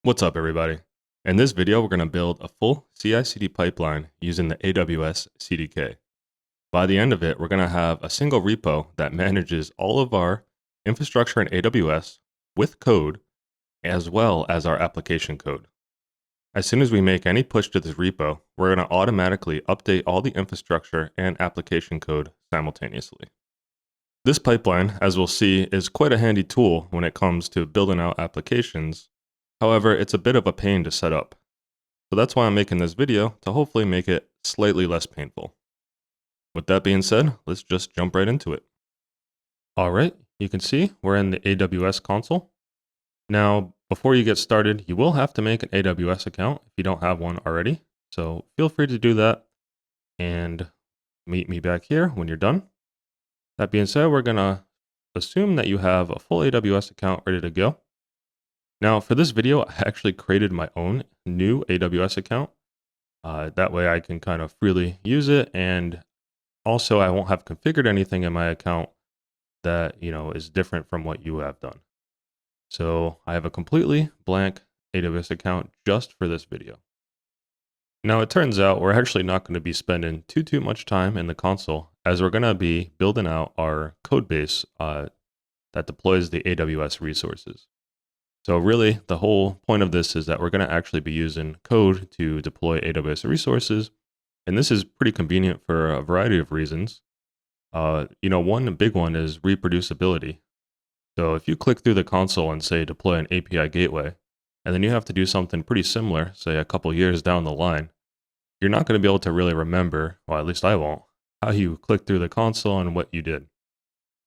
What's up, everybody? In this video, we're going to build a full CI/CD pipeline using the AWS CDK. By the end of it, we're going to have a single repo that manages all of our infrastructure in AWS with code, as well as our application code. As soon as we make any push to this repo, we're going to automatically update all the infrastructure and application code simultaneously. This pipeline, as we'll see, is quite a handy tool when it comes to building out applications. However, it's a bit of a pain to set up. So that's why I'm making this video, to hopefully make it slightly less painful. With that being said, let's just jump right into it. All right, you can see we're in the AWS console. Now, before you get started, you will have to make an AWS account if you don't have one already. So feel free to do that and meet me back here when you're done. That being said, we're gonna assume that you have a full AWS account ready to go. Now, for this video, I actually created my own new AWS account. That way I can kind of freely use it, and also I won't have configured anything in my account that is different from what you have done. So I have a completely blank AWS account just for this video. Now it turns out we're actually not going to be spending too much time in the console, as we're going to be building out our code base that deploys the AWS resources. So really, the whole point of this is that we're going to actually be using code to deploy AWS resources. And this is pretty convenient for a variety of reasons. One big one is reproducibility. So if you click through the console and say deploy an API gateway, and then you have to do something pretty similar, say a couple years down the line, you're not going to be able to really remember, well, at least I won't, how you clicked through the console and what you did.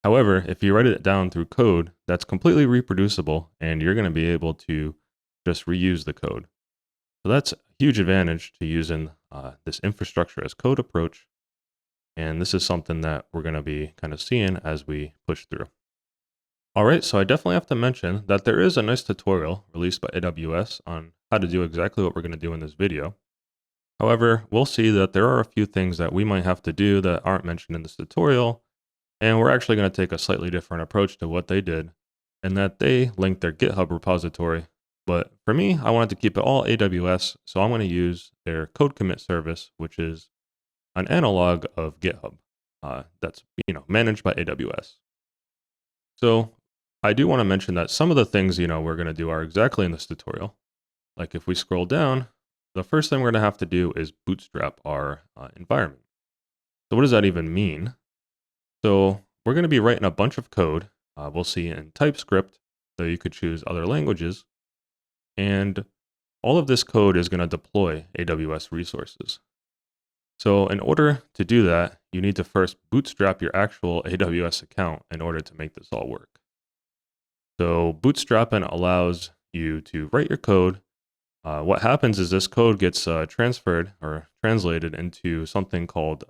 However, if you write it down through code, that's completely reproducible, and you're going to be able to just reuse the code. So that's a huge advantage to using this infrastructure as code approach. And this is something that we're going to be kind of seeing as we push through. All right, so I definitely have to mention that there is a nice tutorial released by AWS on how to do exactly what we're going to do in this video. However, we'll see that there are a few things that we might have to do that aren't mentioned in this tutorial. And we're actually going to take a slightly different approach to what they did, and that they linked their GitHub repository. But for me, I wanted to keep it all AWS, so I'm going to use their code commit service, which is an analog of GitHub that's managed by AWS. So I do want to mention that some of the things we're going to do are exactly in this tutorial. Like if we scroll down, the first thing we're going to have to do is bootstrap our environment. So what does that even mean? So we're going to be writing a bunch of code, we'll see in TypeScript, though you could choose other languages. And all of this code is going to deploy AWS resources. So in order to do that, you need to first bootstrap your actual AWS account in order to make this all work. So bootstrapping allows you to write your code. What happens is this code gets transferred or translated into something called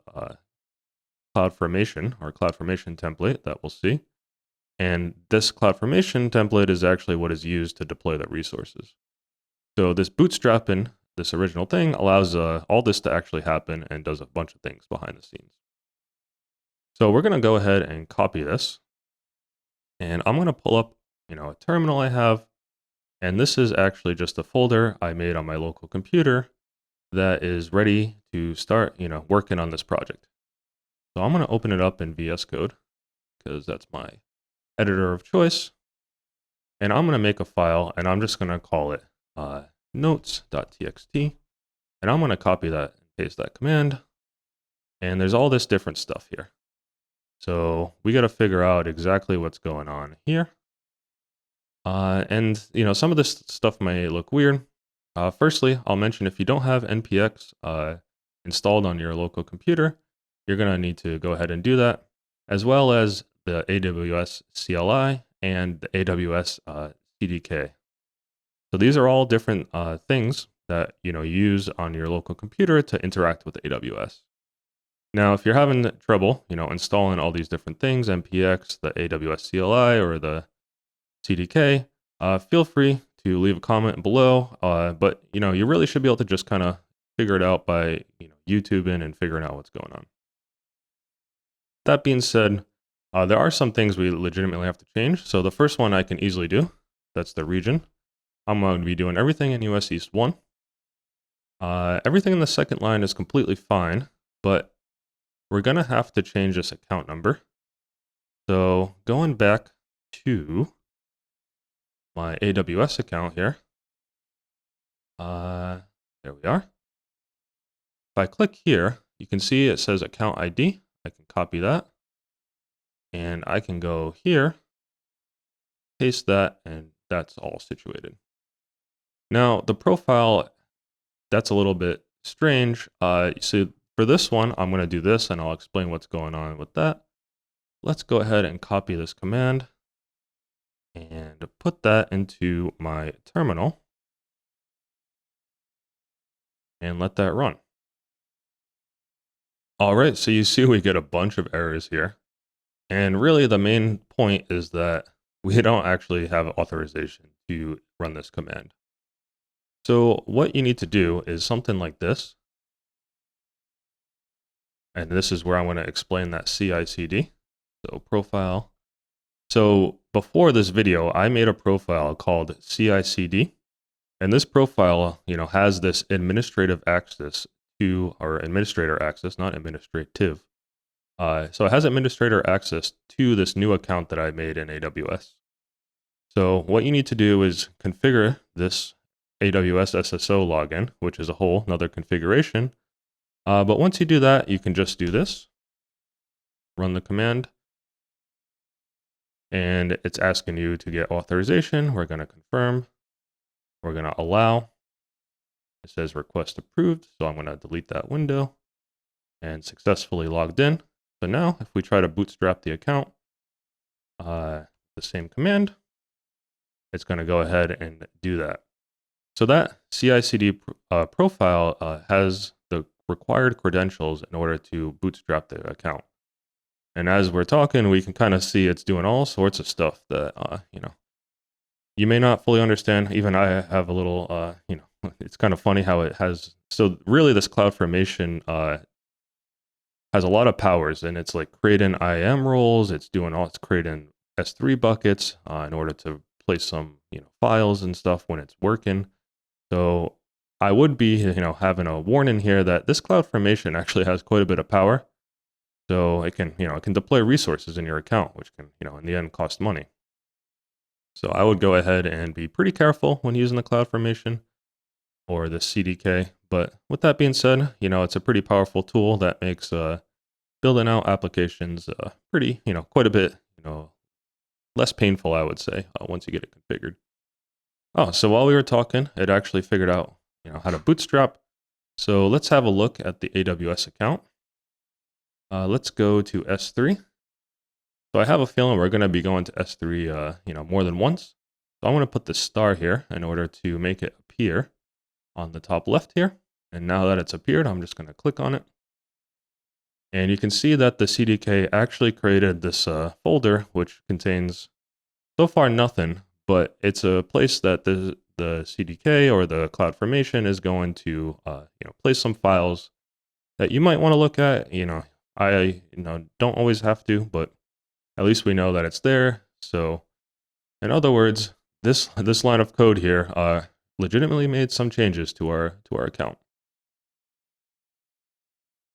CloudFormation or CloudFormation template that we'll see. And this CloudFormation template is actually what is used to deploy the resources. So this bootstrapping, this original thing, allows all this to actually happen and does a bunch of things behind the scenes. So we're going to go ahead and copy this. And I'm going to pull up a terminal I have. And this is actually just a folder I made on my local computer that is ready to start working on this project. So I'm going to open it up in VS Code because that's my editor of choice. And I'm going to make a file, and I'm just going to call it notes.txt. And I'm going to copy that and paste that command. And there's all this different stuff here. So we got to figure out exactly what's going on here. And some of this stuff may look weird. Firstly, I'll mention if you don't have npx installed on your local computer, you're going to need to go ahead and do that, as well as the AWS CLI and the AWS CDK. So these are all different things that you use on your local computer to interact with AWS. Now, if you're having trouble, installing all these different things, npx, the AWS CLI, or the CDK, feel free to leave a comment below. But you really should be able to just kind of figure it out by YouTubing and figuring out what's going on. That being said, there are some things we legitimately have to change. So the first one I can easily do, that's the region. I'm going to be doing everything in US East 1. Everything in the second line is completely fine, but we're going to have to change this account number. So going back to my AWS account here, there we are. If I click here, you can see it says account ID. I can copy that and I can go here, paste that, and that's all situated. Now the profile, that's a little bit strange. So for this one, I'm going to do this and I'll explain what's going on with that. Let's go ahead and copy this command and put that into my terminal and let that run. All right, so you see we get a bunch of errors here. And really the main point is that we don't actually have authorization to run this command. So what you need to do is something like this. And this is where I want to explain that CICD. So profile. So before this video, I made a profile called CICD. And this profile, has this administrative access to, or administrator access, not administrative. So it has administrator access to this new account that I made in AWS. So what you need to do is configure this AWS SSO login, which is a whole another configuration. But once you do that, you can just do this, run the command, and it's asking you to get authorization. We're going to confirm. We're going to allow. It says request approved, so I'm going to delete that window and successfully logged in. So now if we try to bootstrap the account, the same command, it's going to go ahead and do that. So that CICD profile has the required credentials in order to bootstrap the account. And as we're talking, we can kind of see it's doing all sorts of stuff that, you may not fully understand. Even I have a little, it's kind of funny how it has. So really this CloudFormation has a lot of powers, and it's like creating IAM roles. It's creating S3 buckets in order to place some, files and stuff when it's working. So I would be, having a warning here that this CloudFormation actually has quite a bit of power. So it can, it can deploy resources in your account, which can, in the end cost money. So I would go ahead and be pretty careful when using the CloudFormation or the CDK. But with that being said, it's a pretty powerful tool that makes building out applications pretty, quite a bit, less painful, I would say, once you get it configured. Oh, so while we were talking, it actually figured out, how to bootstrap. So let's have a look at the AWS account. Let's go to S3. So I have a feeling we're going to be going to S3, more than once. So I'm going to put the star here in order to make it appear on the top left here. And now that it's appeared, I'm just going to click on it. And you can see that the CDK actually created this folder, which contains so far nothing, but it's a place that the CDK or the CloudFormation is going to, place some files that you might want to look at. I don't always have to, but at least we know that it's there. So in other words, this line of code here legitimately made some changes to our account.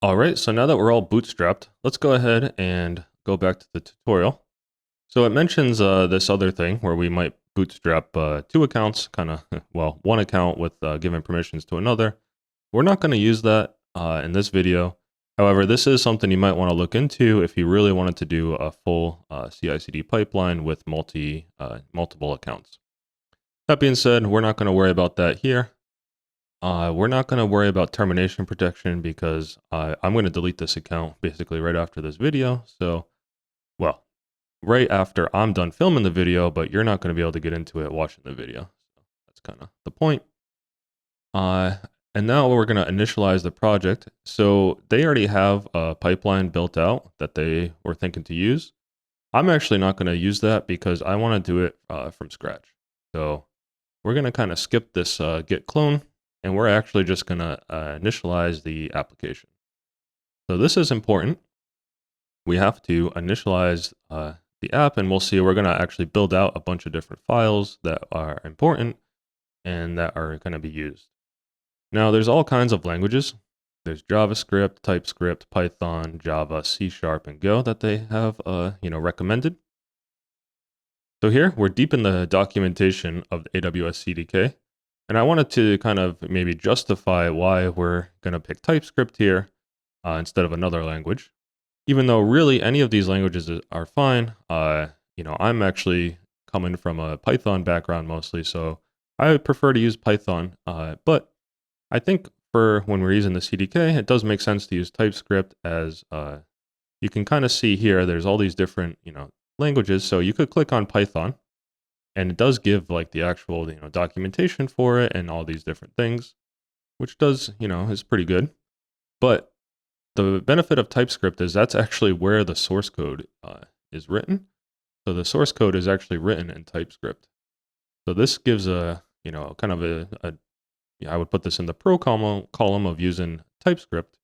All right, so now that we're all bootstrapped, let's go ahead and go back to the tutorial. So it mentions this other thing where we might bootstrap two accounts, one account with giving permissions to another. We're not going to use that in this video. However, this is something you might want to look into if you really wanted to do a full CI/CD pipeline with multiple accounts. That being said, we're not going to worry about that here. We're not going to worry about termination protection because I'm going to delete this account basically right after this video. So, well, right after I'm done filming the video, but you're not going to be able to get into it watching the video. So that's kind of the point. And now we're going to initialize the project. So they already have a pipeline built out that they were thinking to use. I'm actually not going to use that because I want to do it from scratch. So we're going to kind of skip this git clone, and we're actually just going to initialize the application. So this is important. We have to initialize the app, and we'll see we're going to actually build out a bunch of different files that are important. and that are going to be used. Now, there's all kinds of languages. There's JavaScript, TypeScript, Python, Java, C#, and Go that they have, recommended. So here, we're deep in the documentation of the AWS CDK, and I wanted to kind of maybe justify why we're going to pick TypeScript here instead of another language. Even though really any of these languages are fine, I'm actually coming from a Python background mostly, so I would prefer to use Python. But I think for when we're using the CDK, it does make sense to use TypeScript as you can kind of see here, there's all these different, languages. So you could click on Python and it does give like the actual, documentation for it and all these different things, which does, is pretty good. But the benefit of TypeScript is that's actually where the source code is written. So the source code is actually written in TypeScript. So this gives a, kind of I would put this in the pro column of using TypeScript,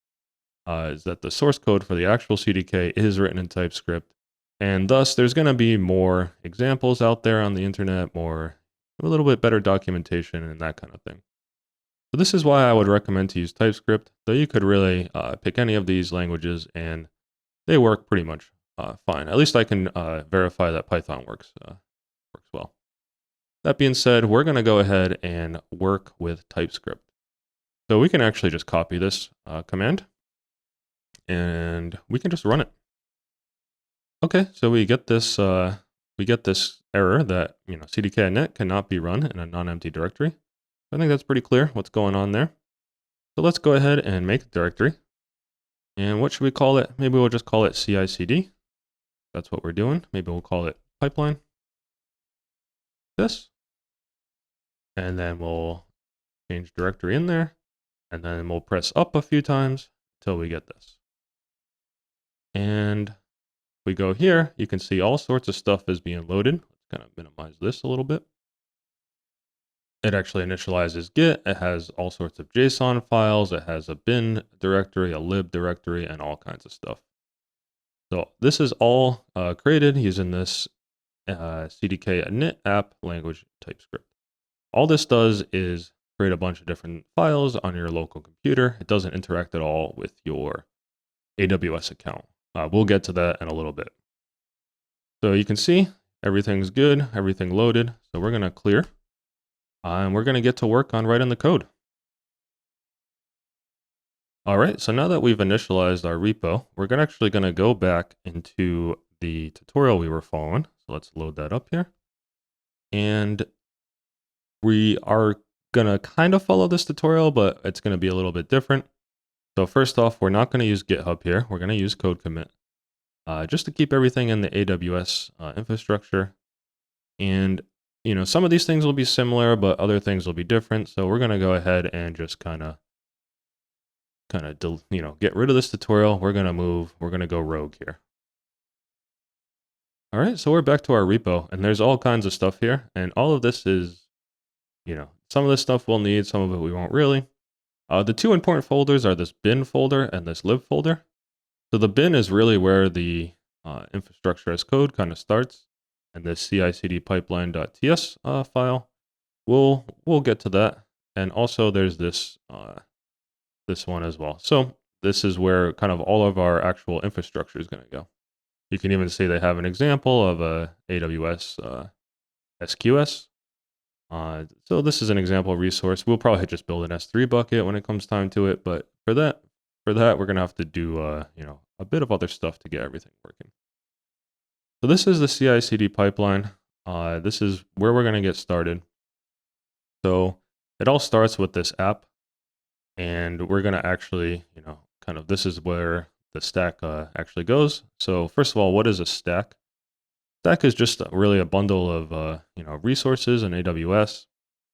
is that the source code for the actual CDK is written in TypeScript. And thus, there's going to be more examples out there on the internet, a little bit better documentation and that kind of thing. So this is why I would recommend to use TypeScript, though you could really pick any of these languages and they work pretty much fine. At least I can verify that Python works well. That being said, we're going to go ahead and work with TypeScript. So we can actually just copy this command and we can just run it. Okay, so we get this error that CDK.net cannot be run in a non-empty directory. I think that's pretty clear what's going on there. So let's go ahead and make a directory. And what should we call it? Maybe we'll just call it CICD. That's what we're doing. Maybe we'll call it pipeline. This. And then we'll change directory in there. And then we'll press up a few times until we get this. And we go here, you can see all sorts of stuff is being loaded. Let's kind of minimize this a little bit. It actually initializes Git. It has all sorts of JSON files. It has a bin directory, a lib directory, and all kinds of stuff. So this is all created using this CDK init app language TypeScript. All this does is create a bunch of different files on your local computer. It doesn't interact at all with your AWS account. We'll get to that in a little bit. So you can see everything's good, everything loaded. So we're going to clear and we're going to get to work on writing the code. All right, so now that we've initialized our repo, we're actually going to go back into the tutorial we were following. So let's load that up here. And we are going to kind of follow this tutorial, but it's going to be a little bit different. So first off, we're not going to use GitHub here. We're going to use code commit just to keep everything in the AWS infrastructure. And, some of these things will be similar, but other things will be different. So we're going to go ahead and just kind of, get rid of this tutorial. We're going to go rogue here. All right, so we're back to our repo and there's all kinds of stuff here. And all of this is, some of this stuff we'll need, some of it we won't really. The two important folders are this bin folder and this lib folder. So the bin is really where the infrastructure as code kind of starts, and this CICD pipeline.ts file. We'll get to that, and also there's this this one as well. So this is where kind of all of our actual infrastructure is going to go. You can even see they have an example of a AWS SQS. So this is an example resource. We'll probably just build an S3 bucket when it comes time to it, but for that we're going to have to do a bit of other stuff to get everything working. So this is the CI/CD pipeline. This is where we're going to get started. So it all starts with this app, and we're going to actually, this is where the stack actually goes. So first of all, what is a stack? Stack is just really a bundle of resources in AWS.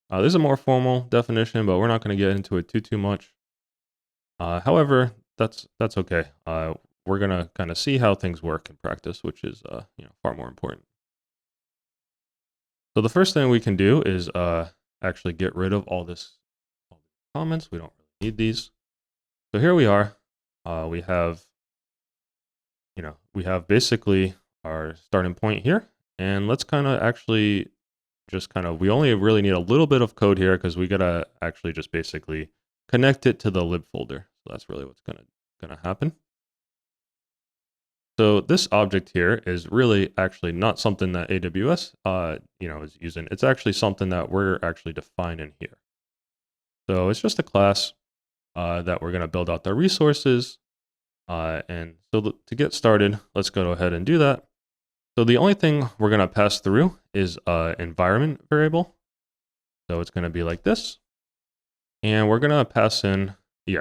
There's a more formal definition, but we're not going to get into it too much. However, that's okay. We're going to kind of see how things work in practice, which is far more important. So the first thing we can do is actually get rid of all these comments. We don't really need these. So here we are. We have basically our starting point here, and let's kind of actually we only really need a little bit of code here because we gotta actually just basically connect it to the lib folder. So that's really what's gonna happen. So this object here is really actually not something that AWS is using. It's actually something that we're actually defining here. So it's just a class that we're gonna build out the resources. And so to get started, let's go ahead and do that. So the only thing we're gonna pass through is environment variable. So it's gonna be like this. And we're gonna pass in,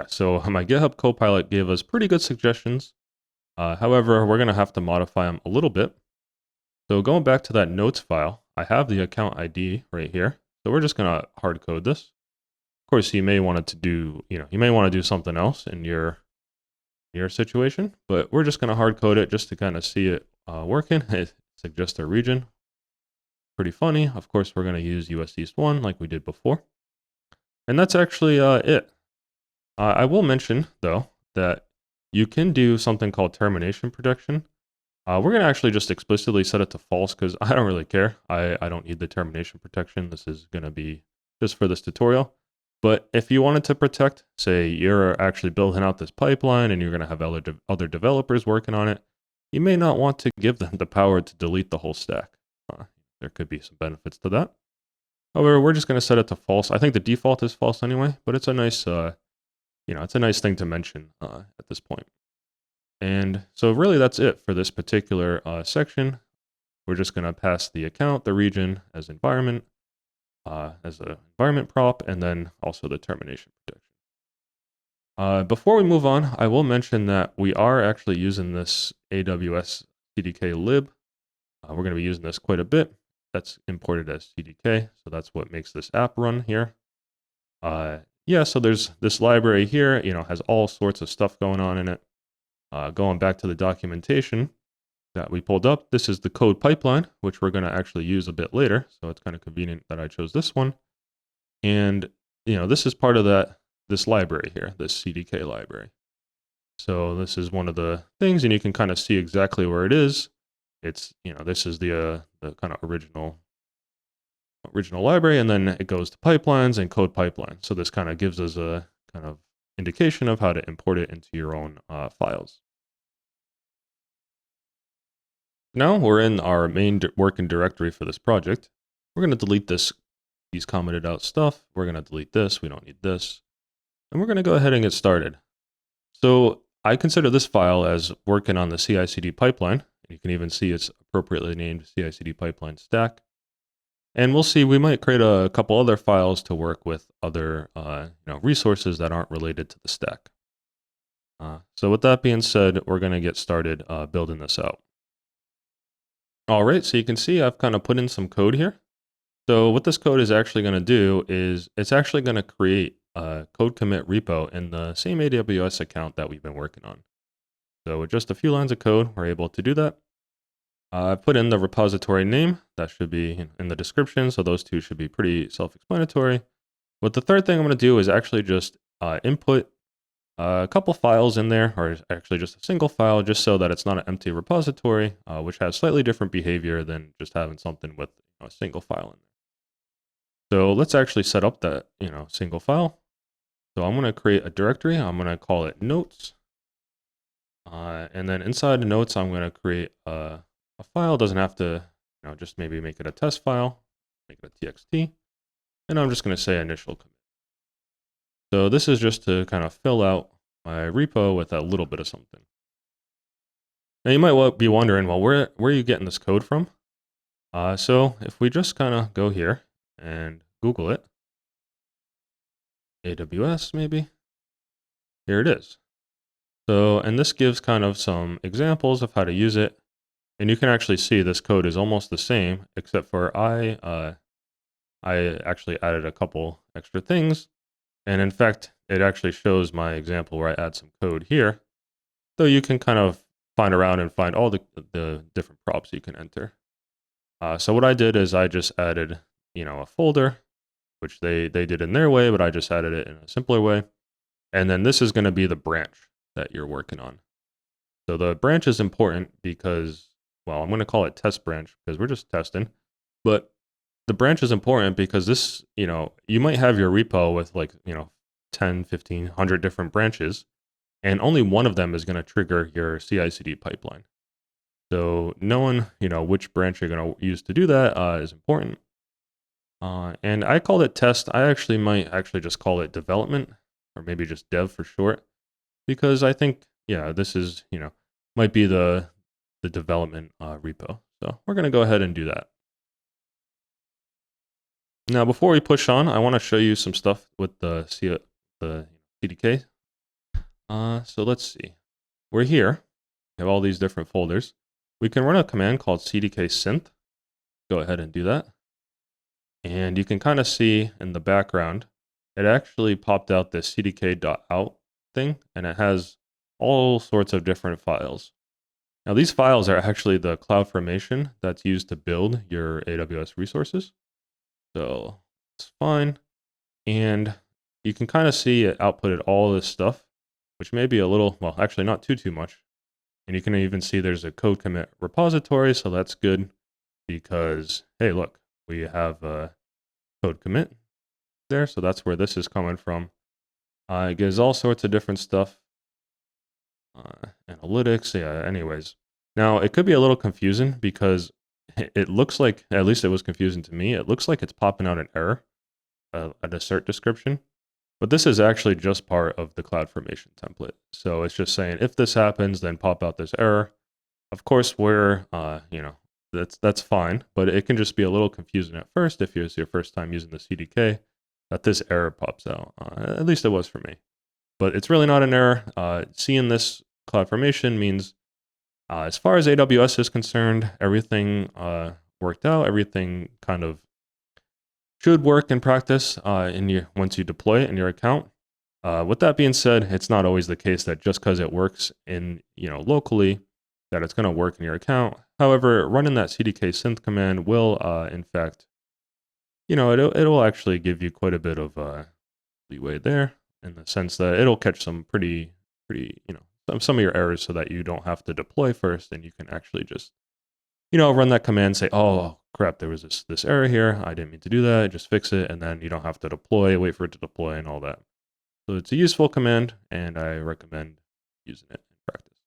so my GitHub Copilot gave us pretty good suggestions. However, we're gonna have to modify them a little bit. So going back to that notes file, I have the account ID right here. So we're just gonna hard code this. Of course, you may want to do something else in your situation, but we're just gonna hard code it just to kind of see it working. It suggests a region. Pretty funny. Of course, we're gonna use US East 1 like we did before. And that's actually it. I will mention, though, that you can do something called termination protection. We're going to actually just explicitly set it to false because I don't really care. I don't need the termination protection. This is going to be just for this tutorial. But if you wanted to protect, say you're actually building out this pipeline and you're going to have other developers working on it, you may not want to give them the power to delete the whole stack. There could be some benefits to that. However, we're just going to set it to false. I think the default is false anyway, but it's a nice, it's a nice thing to mention at this point. And so really that's it for this particular section. We're just going to pass the account, the region as environment, as an environment prop, and then also the termination protection. Before we move on, I will mention that we are actually using this AWS CDK lib. We're going to be using this quite a bit. That's imported as CDK, so that's what makes this app run here. So there's this library here, has all sorts of stuff going on in it. Going back to the documentation that we pulled up, this is the code pipeline, which we're going to actually use a bit later. So it's kind of convenient that I chose this one. And, this is part of this library here, this CDK library. So this is one of the things, and you can kind of see exactly where it is. It's, this is the kind of original library, and then it goes to pipelines and code pipeline. So this kind of gives us a kind of indication of how to import it into your own files. Now we're in our main working directory for this project. We're going to delete these commented out stuff. We're going to delete this. We don't need this. And we're going to go ahead and get started. So I consider this file as working on the CICD pipeline. You can even see it's appropriately named CICD pipeline stack. And we'll see, we might create a couple other files to work with other resources that aren't related to the stack. So with that being said, we're going to get started building this out. All right, so you can see I've kind of put in some code here. So what this code is actually going to do is it's actually going to create a code commit repo in the same AWS account that we've been working on. So with just a few lines of code, we're able to do that. I put in the repository name. That should be in the description, so those two should be pretty self-explanatory. But the third thing I'm going to do is actually just input a couple files in there, or actually just a single file, just so that it's not an empty repository, which has slightly different behavior than just having something with a single file in there. So let's actually set up that single file. So I'm going to create a directory. I'm going to call it notes. And then inside the notes, I'm going to create a file. Doesn't have to, just maybe make it a test file, make it a txt. And I'm just going to say initial commit. So this is just to kind of fill out my repo with a little bit of something. Now you might be wondering, well, where are you getting this code from? So if we just kind of go here and Google it, AWS maybe, here it is. So, and this gives kind of some examples of how to use it. And you can actually see this code is almost the same, except for I actually added a couple extra things. And in fact, it actually shows my example where I add some code here. Though you can kind of find around and find all the different props you can enter. So what I did is I just added, a folder, which they did in their way, but I just added it in a simpler way. And then this is going to be the branch that you're working on. So the branch is important because, well, I'm going to call it test branch because we're just testing. But the branch is important because this, you might have your repo with like, 10, 15, 100 different branches, and only one of them is going to trigger your CI/CD pipeline. So knowing, which branch you're going to use to do that is important. And I called it test. I actually might just call it development, or maybe just dev for short, because I think, this is, might be the development repo. So we're going to go ahead and do that. Now, before we push on, I want to show you some stuff with the CDK. So let's see. We're here. We have all these different folders. We can run a command called CDK synth. Go ahead and do that. And you can kind of see in the background, it actually popped out this cdk.out thing, and it has all sorts of different files. Now, these files are actually the CloudFormation that's used to build your AWS resources. So it's fine. And you can kind of see it outputted all this stuff, which may be a little, well, actually not too much. And you can even see there's a code commit repository. So that's good because, hey, look, we have a code commit there. So that's where this is coming from. It gives all sorts of different stuff. Analytics, yeah, anyways. Now, it could be a little confusing because it looks like, at least it was confusing to me, it looks like it's popping out an error, an assert description. But this is actually just part of the CloudFormation template. So it's just saying, if this happens, then pop out this error. Of course, that's fine, but it can just be a little confusing at first if it's your first time using the CDK, that this error pops out. At least it was for me. But it's really not an error. Seeing this CloudFormation means, as far as AWS is concerned, everything worked out. Everything kind of should work in practice once you deploy it in your account. With that being said, it's not always the case that just because it works in locally, that it's going to work in your account. However, running that CDK synth command will, in fact, it'll actually give you quite a bit of leeway there, in the sense that it'll catch some pretty, some of your errors so that you don't have to deploy first, and you can actually just, run that command, say, oh crap, there was this error here. I didn't mean to do that. Just fix it. And then you don't have to deploy, wait for it to deploy and all that. So it's a useful command, and I recommend using it in practice.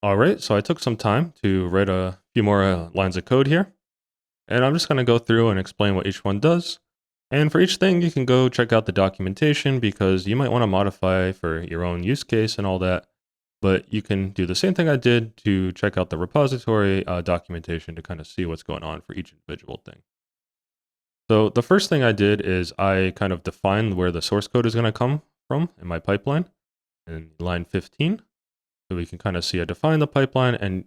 All right, so I took some time to write a few more lines of code here. And I'm just going to go through and explain what each one does. And for each thing, you can go check out the documentation because you might want to modify for your own use case and all that. But you can do the same thing I did to check out the repository documentation to kind of see what's going on for each individual thing. So the first thing I did is I kind of defined where the source code is going to come from in my pipeline in line 15. So we can kind of see I defined the pipeline, and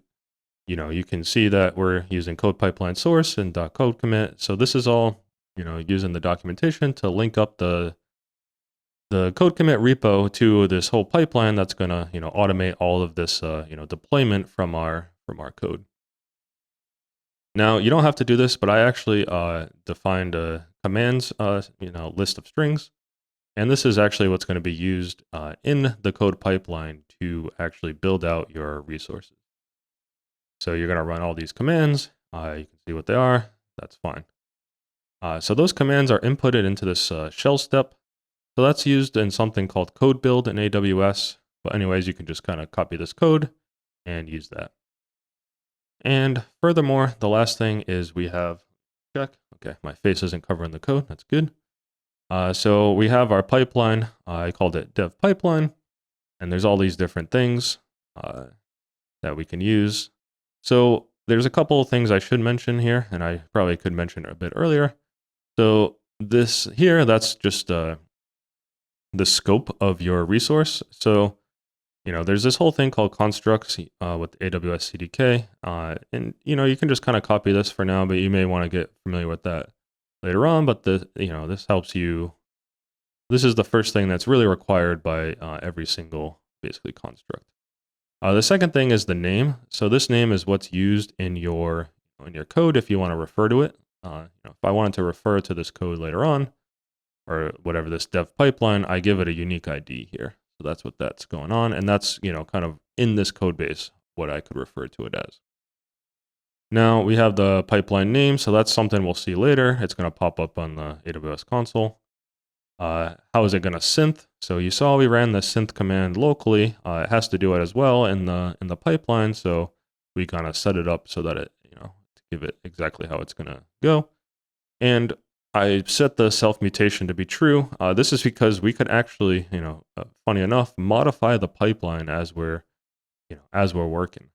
you can see that we're using code pipeline source and .code commit. So this is all, using the documentation to link up the code commit repo to this whole pipeline that's going to, automate all of this, deployment from our code. Now, you don't have to do this, but I actually defined a commands, list of strings. And this is actually what's going to be used in the code pipeline to actually build out your resources. So you're going to run all these commands. You can see what they are. That's fine. So those commands are inputted into this shell step. So that's used in something called code build in AWS. But anyways, you can just kind of copy this code and use that. And furthermore, the last thing is we have, check. Okay, my face isn't covering the code. That's good. So we have our pipeline. I called it dev pipeline. And there's all these different things that we can use. So there's a couple of things I should mention here, and I probably could mention a bit earlier. So this here, that's just the scope of your resource. So, there's this whole thing called constructs with AWS CDK. And, you can just kind of copy this for now, but you may want to get familiar with that later on. But this helps you. This is the first thing that's really required by every single, basically, construct. The second thing is the name. So this name is what's used in your code if you want to refer to it. If I wanted to refer to this code later on, or whatever, this dev pipeline, I give it a unique ID here. So that's that's going on. And that's, kind of in this code base, what I could refer to it as. Now we have the pipeline name, so that's something we'll see later. It's going to pop up on the AWS console. How is it going to synth? So you saw we ran the synth command locally. It has to do it as well in the pipeline. So we kind of set it up so that it, to give it exactly how it's going to go. And I set the self mutation to be true. This is because we could actually, funny enough, modify the pipeline as we're working.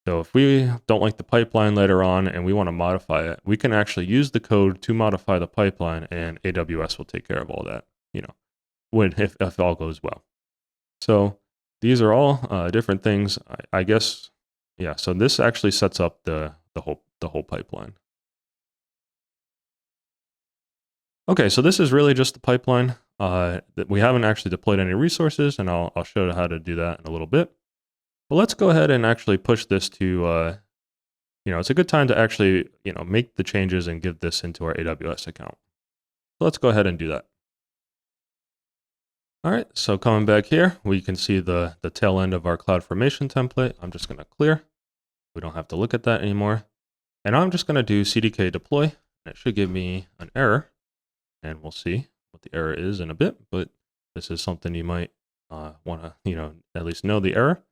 So if we don't like the pipeline later on and we want to modify it, we can actually use the code to modify the pipeline, and AWS will take care of all that, if all goes well. So these are all different things, I guess. Yeah. So this actually sets up the whole pipeline. Okay, so this is really just the pipeline. We haven't actually deployed any resources, and I'll show you how to do that in a little bit. But let's go ahead and actually push this to, it's a good time to actually, make the changes and give this into our AWS account. So let's go ahead and do that. All right, so coming back here, we can see the tail end of our CloudFormation template. I'm just going to clear. We don't have to look at that anymore. And I'm just going to do CDK deploy, and it should give me an error. And we'll see what the error is in a bit, but this is something you might want to, at least know the error.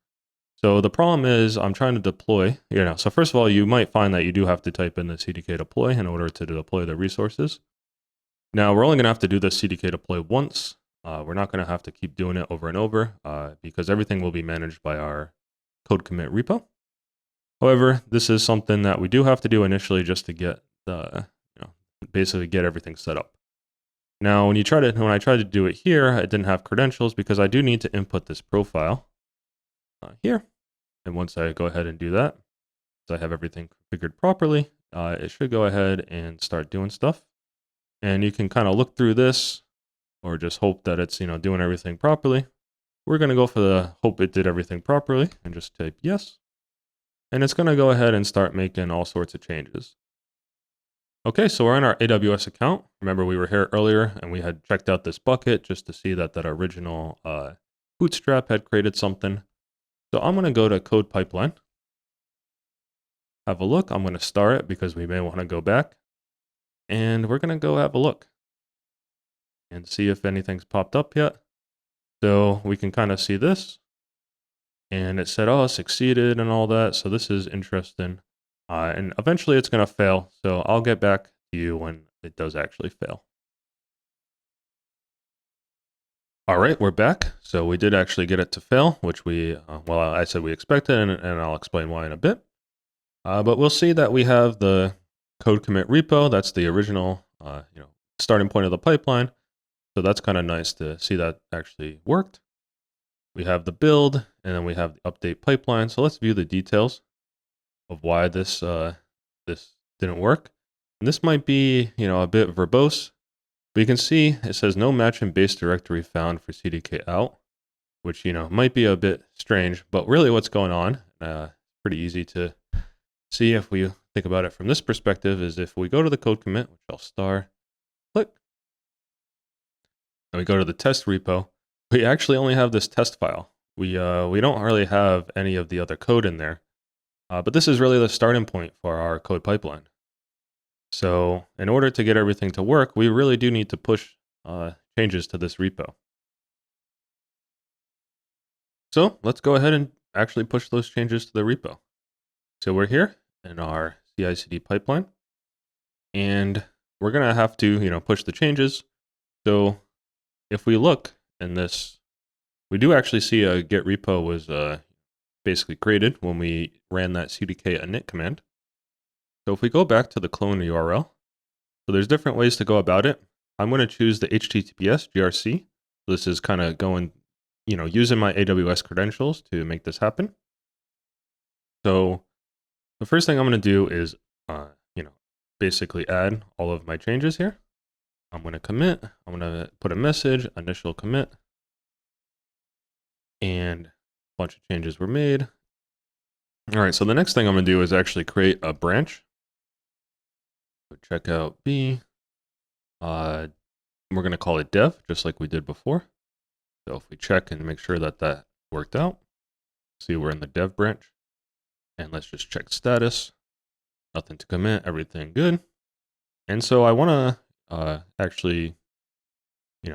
So the problem is I'm trying to deploy, so first of all, you might find that you do have to type in the CDK deploy in order to deploy the resources. Now we're only going to have to do the CDK deploy once. We're not going to have to keep doing it over and over because everything will be managed by our code commit repo. However, this is something that we do have to do initially just to get basically get everything set up. Now, when I tried to do it here, it didn't have credentials because I do need to input this profile here. And once I go ahead and do that, so I have everything configured properly, it should go ahead and start doing stuff. And you can kind of look through this or just hope that it's, doing everything properly. We're going to go for the hope it did everything properly and just type yes. And it's going to go ahead and start making all sorts of changes. Okay, so we're in our AWS account. Remember, we were here earlier and we had checked out this bucket just to see that original Bootstrap had created something. So I'm going to go to code pipeline, have a look. I'm going to star it because we may want to go back. And we're going to go have a look and see if anything's popped up yet. So we can kind of see this. And it said, oh, succeeded and all that. So this is interesting. And eventually it's going to fail. So I'll get back to you when it does actually fail. All right, we're back. So we did actually get it to fail, which I said we expected, and I'll explain why in a bit. But we'll see that we have the code commit repo. That's the original, starting point of the pipeline. So that's kind of nice to see that actually worked. We have the build, and then we have the update pipeline. So let's view the details of why this didn't work. And this might be, a bit verbose, but you can see it says no match in base directory found for CDK out, which, might be a bit strange, but really what's going on, pretty easy to see if we think about it from this perspective, is if we go to the code commit, which I'll click, and we go to the test repo, we actually only have this test file. We don't really have any of the other code in there. But this is really the starting point for our code pipeline. So in order to get everything to work, we really do need to push changes to this repo. So let's go ahead and actually push those changes to the repo. So we're here in our CICD pipeline, and we're going to have to, push the changes. So if we look in this, we do actually see a get repo was basically created when we ran that CDK init command. So if we go back to the clone URL, so there's different ways to go about it. I'm going to choose the HTTPS gRC. So this is kind of going, using my AWS credentials to make this happen. So the first thing I'm going to do is, basically add all of my changes here. I'm going to commit. I'm going to put a message, initial commit, and a bunch of changes were made. All right, so the next thing I'm going to do is actually create a branch. So check out B. We're going to call it dev, just like we did before. So if we check and make sure that that worked out, see we're in the dev branch. And let's just check status. nothing to commit, everything good. And so I want to actually,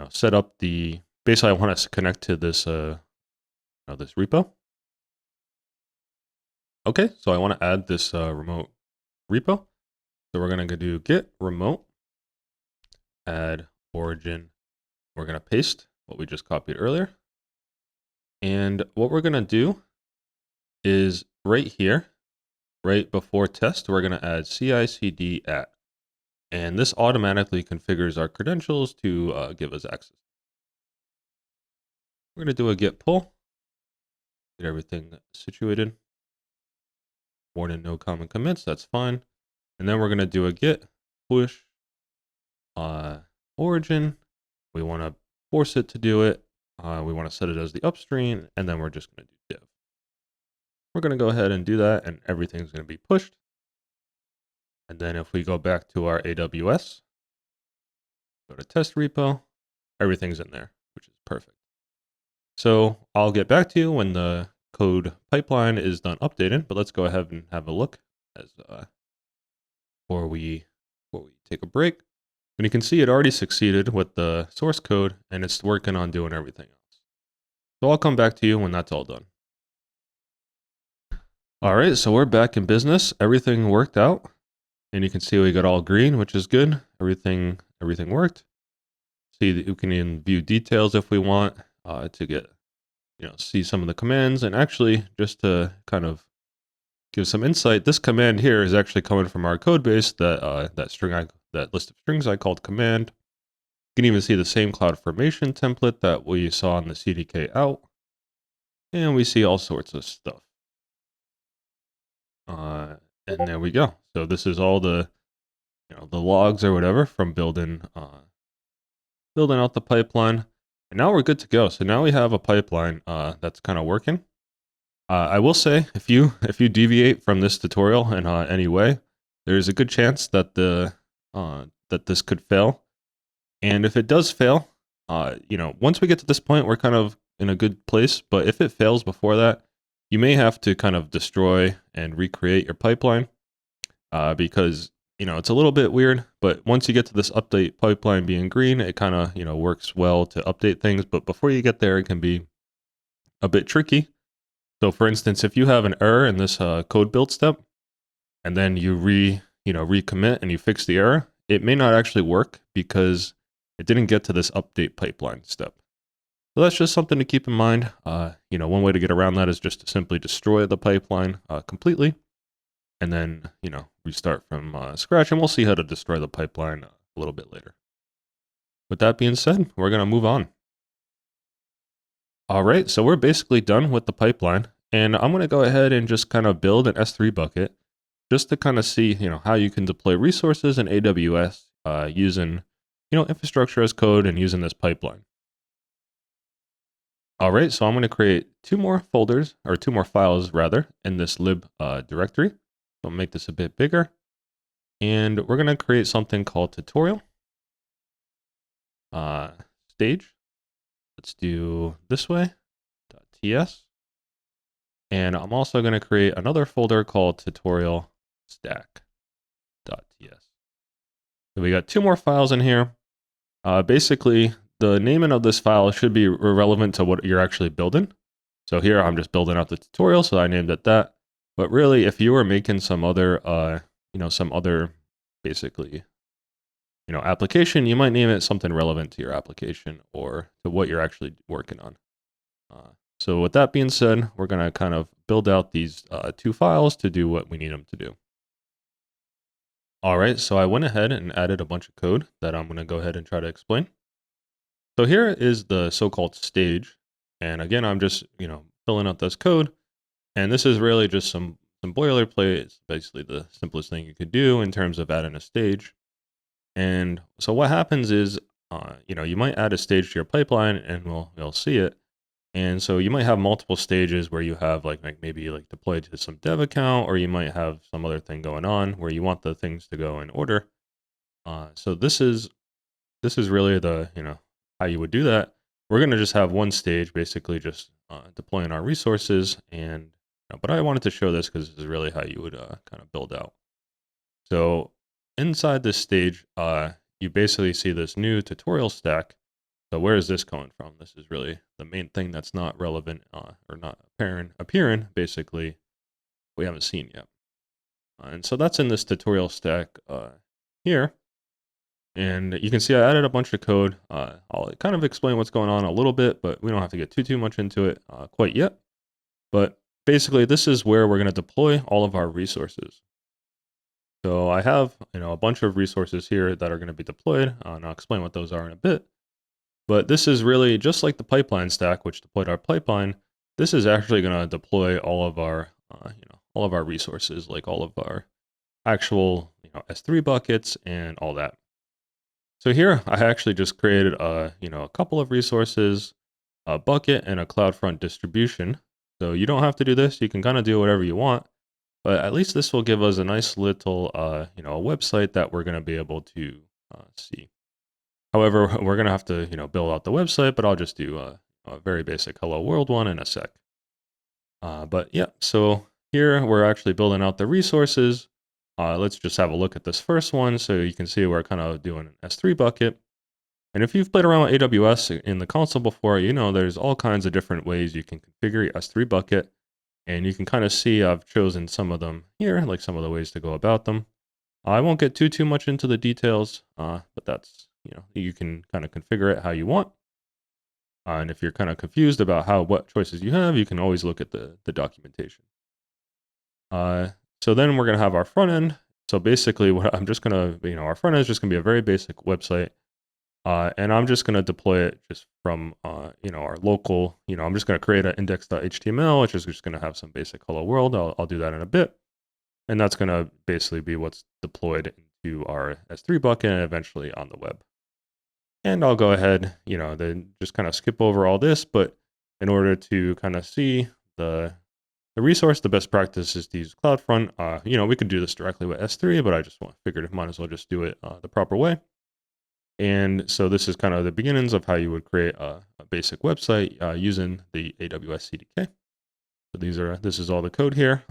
set up basically I want to connect to this, this repo. Okay, so I want to add this remote repo. So we're going to do git remote, add origin. We're going to paste what we just copied earlier. And what we're going to do is right here, right before test, we're going to add CICD at. And this automatically configures our credentials to give us access. We're going to do a git pull, get everything situated. Warning, no common commits, that's fine. And then we're going to do a git push origin. We want to force it to do it. We want to set it as the upstream, and then we're just going to do div. We're going to go ahead and do that, and everything's going to be pushed. And then if we go back to our AWS, go to test repo, everything's in there, which is perfect. So I'll get back to you when the code pipeline is done updating, but let's go ahead and have a look as before we take a break. And you can see it already succeeded with the source code, and it's working on doing everything else. So I'll come back to you when that's all done. All right, so we're back in business. Everything worked out, and you can see we got all green, which is good. Everything worked. See that you can even view details if we want to get, see some of the commands. And actually, just to kind of give some insight, this command here is actually coming from our code base, that list of strings I called command. You can even see the same CloudFormation template that we saw in the CDK out. And we see all sorts of stuff. And there we go. So this is all the, the logs or whatever from building out the pipeline. And now we're good to go. So now we have a pipeline that's kind of working. I will say, if you deviate from this tutorial in any way, there's a good chance that that this could fail. And if it does fail, once we get to this point, we're kind of in a good place. But if it fails before that, you may have to kind of destroy and recreate your pipeline because, it's a little bit weird. But once you get to this update pipeline being green, it kind of, works well to update things. But before you get there, it can be a bit tricky. So for instance, if you have an error in this code build step, and then you recommit and you fix the error, it may not actually work because it didn't get to this update pipeline step. So that's just something to keep in mind. One way to get around that is just to simply destroy the pipeline completely, and then, restart from scratch, and we'll see how to destroy the pipeline a little bit later. With that being said, we're going to move on. All right, so we're basically done with the pipeline, and I'm going to go ahead and just kind of build an S3 bucket just to kind of see, how you can deploy resources in AWS using, infrastructure as code and using this pipeline. All right, so I'm going to create two more files rather, in this lib directory. So I'll make this a bit bigger, and we're going to create something called tutorial stage. Let's do this way, .ts. And I'm also going to create another folder called tutorial stack.ts. So we got two more files in here. Basically, the naming of this file should be relevant to what you're actually building. So here I'm just building out the tutorial, so I named it that. But really, if you were making some other, basically, application, you might name it something relevant to your application or to what you're actually working on. So with that being said, we're going to kind of build out these two files to do what we need them to do. All right, so I went ahead and added a bunch of code that I'm going to go ahead and try to explain. So here is the so-called stage. And again, I'm just, filling out this code. And this is really just some boilerplate. It's basically the simplest thing you could do in terms of adding a stage. And so what happens is, you might add a stage to your pipeline and we'll see it. And so you might have multiple stages where you have maybe deployed to some dev account, or you might have some other thing going on where you want the things to go in order. So this is really the, how you would do that. We're going to just have one stage, basically just deploying our resources. And but I wanted to show this because this is really how you would kind of build out. So inside this stage, you basically see this new tutorial stack. So where is this coming from? This is really the main thing that's not relevant or not appearing, basically, we haven't seen yet. And so that's in this tutorial stack here. And you can see I added a bunch of code. I'll kind of explain what's going on a little bit, but we don't have to get too much into it quite yet. But basically, this is where we're going to deploy all of our resources. So I have a bunch of resources here that are going to be deployed, and I'll explain what those are in a bit. But this is really just like the pipeline stack, which deployed our pipeline. This is actually going to deploy all of our all of our resources, like all of our actual S3 buckets and all that. So here I actually just created a couple of resources, a bucket and a CloudFront distribution. So you don't have to do this. You can kind of do whatever you want, but at least this will give us a nice little a website that we're going to be able to see. However, we're going to have to build out the website, but I'll just do a very basic hello world one in a sec. But yeah, so here we're actually building out the resources. Let's just have a look at this first one so you can see we're kind of doing an S3 bucket. And if you've played around with AWS in the console before, there's all kinds of different ways you can configure your S3 bucket. And you can kind of see I've chosen some of them here, like some of the ways to go about them. I won't get too much into the details, but that's, you can kind of configure it how you want. And if you're kind of confused about what choices you have, you can always look at the documentation. So then we're going to have our front end. So basically what I'm just going to, our front end is just going to be a very basic website. And I'm just going to deploy it just from, our local, I'm just going to create an index.html, which is just going to have some basic hello world. I'll do that in a bit. And that's going to basically be what's deployed into our S3 bucket and eventually on the web. And I'll go ahead, then just kind of skip over all this. But in order to kind of see the resource, the best practice is to use CloudFront. We could do this directly with S3, but I just figured might as well just do it the proper way. And so this is kind of the beginnings of how you would create a basic website using the AWS CDK. So this is all the code here.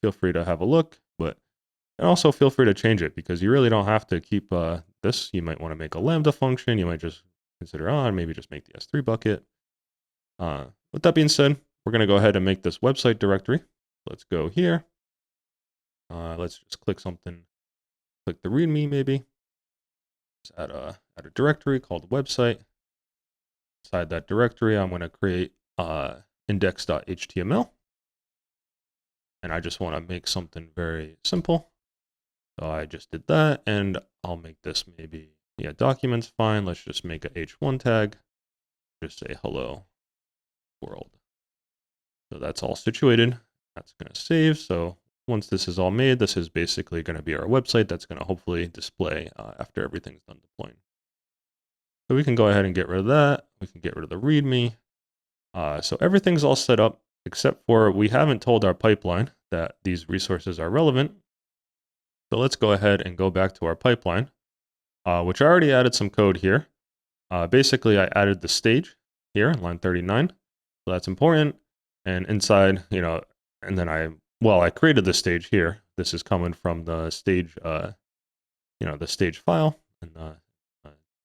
Feel free to have a look, and also feel free to change it because you really don't have to keep this. You might want to make a Lambda function. You might just consider, maybe just make the S3 bucket. With that being said, we're going to go ahead and make this website directory. Let's go here. Let's just click something. Click the README maybe. Just add a directory called website. Inside that directory, I'm going to create index.html. And I just want to make something very simple. So I just did that, and I'll make this maybe, documents fine. Let's just make a h1 tag. Just say hello world. So that's all situated. That's going to save. So once this is all made, this is basically going to be our website that's going to hopefully display after everything's done deploying. So we can go ahead and get rid of that. We can get rid of the README. So everything's all set up, except for we haven't told our pipeline that these resources are relevant. So let's go ahead and go back to our pipeline, which I already added some code here. Basically, I added the stage here in line 39. So that's important. And inside, and then I created the stage here. This is coming from the stage, the stage file and the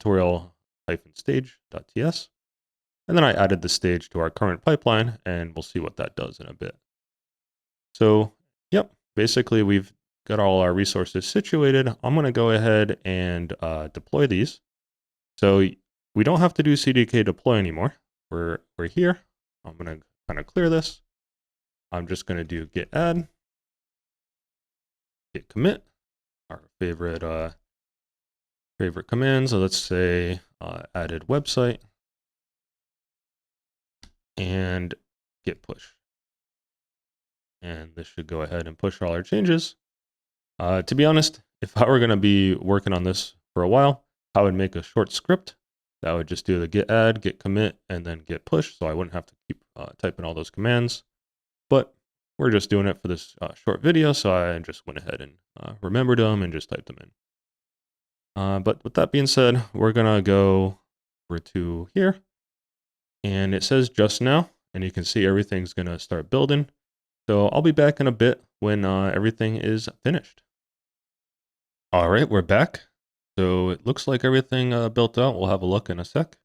tutorial-stage.ts. And then I added the stage to our current pipeline, and we'll see what that does in a bit. So, yep, basically we've got all our resources situated. I'm going to go ahead and deploy these. So we don't have to do CDK deploy anymore. We're here. I'm going to kind of clear this. I'm just going to do git add, git commit, our favorite command. So let's say added website and git push. And this should go ahead and push all our changes. To be honest, if I were going to be working on this for a while, I would make a short script that would just do the git add, git commit, and then git push. So I wouldn't have to keep typing all those commands. But we're just doing it for this short video. So I just went ahead and remembered them and just typed them in. But with that being said, we're going to go over to here. And it says just now. And you can see everything's going to start building. So I'll be back in a bit when everything is finished. All right, we're back. So it looks like everything built out. We'll have a look in a sec.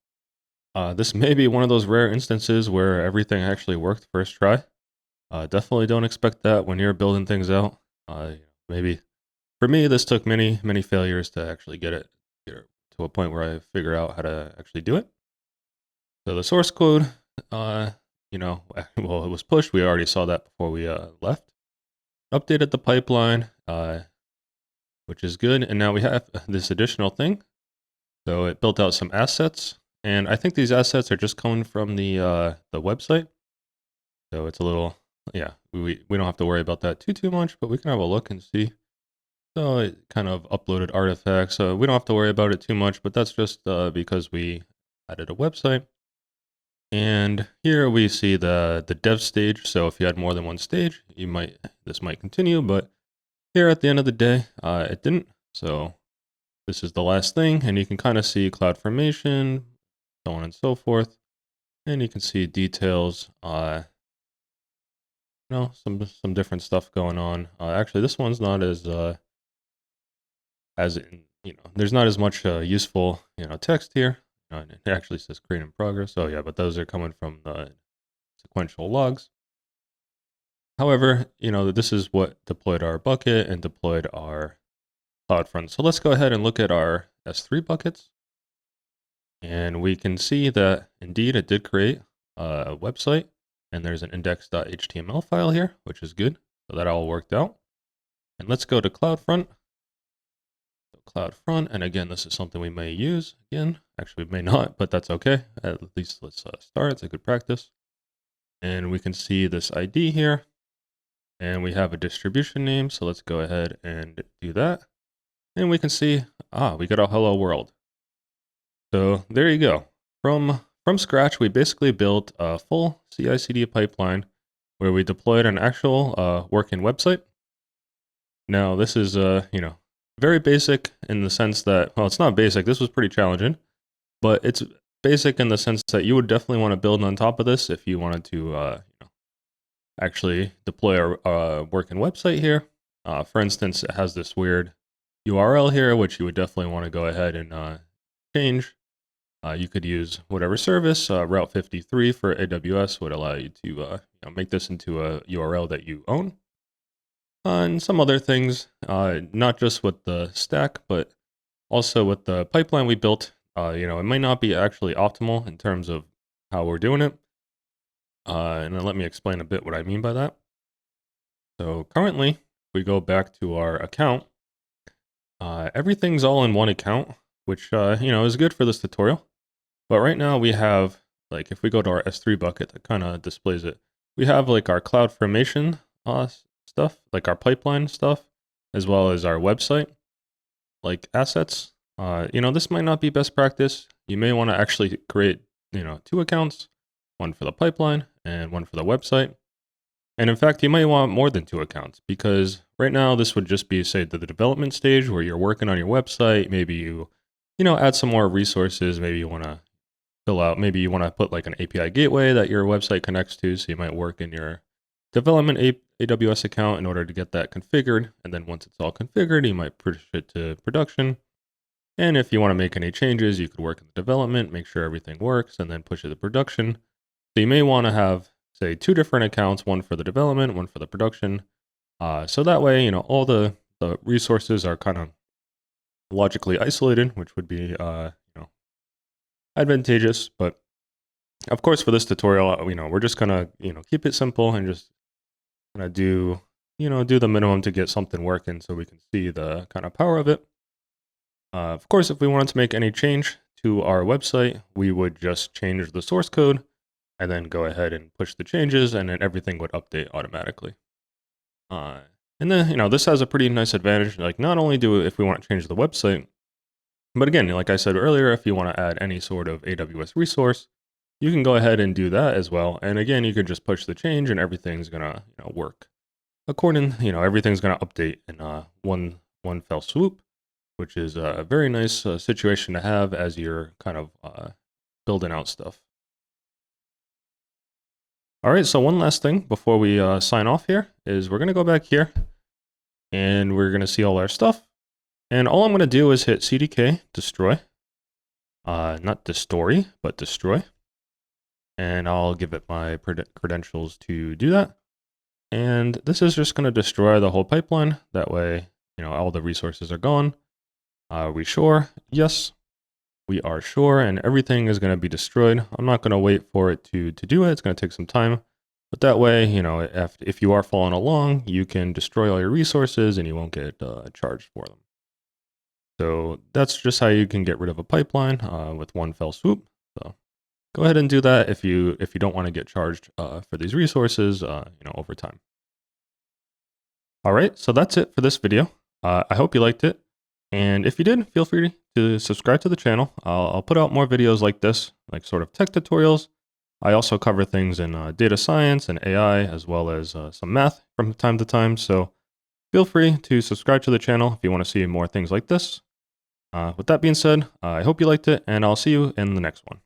This may be one of those rare instances where everything actually worked first try. Definitely don't expect that when you're building things out. Maybe for me, this took many, many failures to actually get it here to a point where I figure out how to actually do it. So the source code, uh, well, it was pushed. We already saw that before we left. Updated the pipeline, which is good. And now we have this additional thing. So it built out some assets. And I think these assets are just coming from the website. So it's a little, yeah, we don't have to worry about that too much, but we can have a look and see. So it kind of uploaded artifacts. So we don't have to worry about it too much, but that's just because we added a website. And here we see the dev stage. So if you had more than one stage, this might continue, but here at the end of the day, it didn't. So this is the last thing, and you can kind of see CloudFormation, so on and so forth. And you can see details, some different stuff going on. Actually, this one's not as there's not as much useful, text here. It actually says create in progress. Oh yeah, but those are coming from the sequential logs. However, this is what deployed our bucket and deployed our CloudFront. So let's go ahead and look at our S3 buckets. And we can see that indeed it did create a website, and there's an index.html file here, which is good. So that all worked out. And let's go to CloudFront. CloudFront, and again, this is something we may use again. Actually, we may not, but that's okay. At least let's start. It's a good practice. And we can see this ID here, and we have a distribution name. So let's go ahead and do that. And we can see, we got a hello world. So there you go. From scratch, we basically built a full CI/CD pipeline where we deployed an actual working website. Now, this is very basic in the sense that, well, it's not basic. This was pretty challenging, but it's basic in the sense that you would definitely want to build on top of this if you wanted to actually deploy a working website here. For instance, it has this weird URL here, which you would definitely want to go ahead and change. You could use whatever service. Route 53 for AWS would allow you to make this into a URL that you own. And some other things, not just with the stack, but also with the pipeline we built. It might not be actually optimal in terms of how we're doing it. And then let me explain a bit what I mean by that. So currently, if we go back to our account, everything's all in one account, which is good for this tutorial. But right now we have, if we go to our S3 bucket, that kind of displays it. We have our CloudFormation stuff, our pipeline stuff, as well as our website, assets. This might not be best practice. You may want to actually create, 2 accounts, one for the pipeline and one for the website. And in fact, you might want more than 2 accounts because right now this would just be, say, the development stage where you're working on your website. Maybe you add some more resources. Maybe you want to fill out, maybe you want to put an API gateway that your website connects to. So you might work in your development AWS account in order to get that configured. And then once it's all configured, you might push it to production. And if you want to make any changes, you could work in the development, make sure everything works, and then push it to production. So you may want to have, say, 2 different accounts, one for the development, one for the production. So that way, all the resources are kind of logically isolated, which would be, advantageous. But of course, for this tutorial, we're just gonna, keep it simple and just kind of do the minimum to get something working so we can see the kind of power of it. Of course, if we wanted to make any change to our website, we would just change the source code and then go ahead and push the changes, and then everything would update automatically. And then, this has a pretty nice advantage. Not only if we want to change the website, but again, like I said earlier, if you want to add any sort of AWS resource, you can go ahead and do that as well. And again, you can just push the change and everything's going to work according, everything's going to update in one fell swoop, which is a very nice situation to have as you're kind of building out stuff. All right, so one last thing before we sign off here is we're going to go back here and we're going to see all our stuff. And all I'm going to do is hit CDK, destroy. Not destroy, but destroy. And I'll give it my credentials to do that. And this is just going to destroy the whole pipeline. That way, all the resources are gone. Are we sure? Yes, we are sure. And everything is going to be destroyed. I'm not going to wait for it to do it. It's going to take some time. But that way, if you are following along, you can destroy all your resources and you won't get charged for them. So that's just how you can get rid of a pipeline with one fell swoop. So go ahead and do that if you don't want to get charged for these resources, over time. All right, so that's it for this video. I hope you liked it. And if you did, feel free to subscribe to the channel. I'll put out more videos like this, like sort of tech tutorials. I also cover things in data science and AI, as well as some math from time to time. So feel free to subscribe to the channel if you want to see more things like this. With that being said, I hope you liked it, and I'll see you in the next one.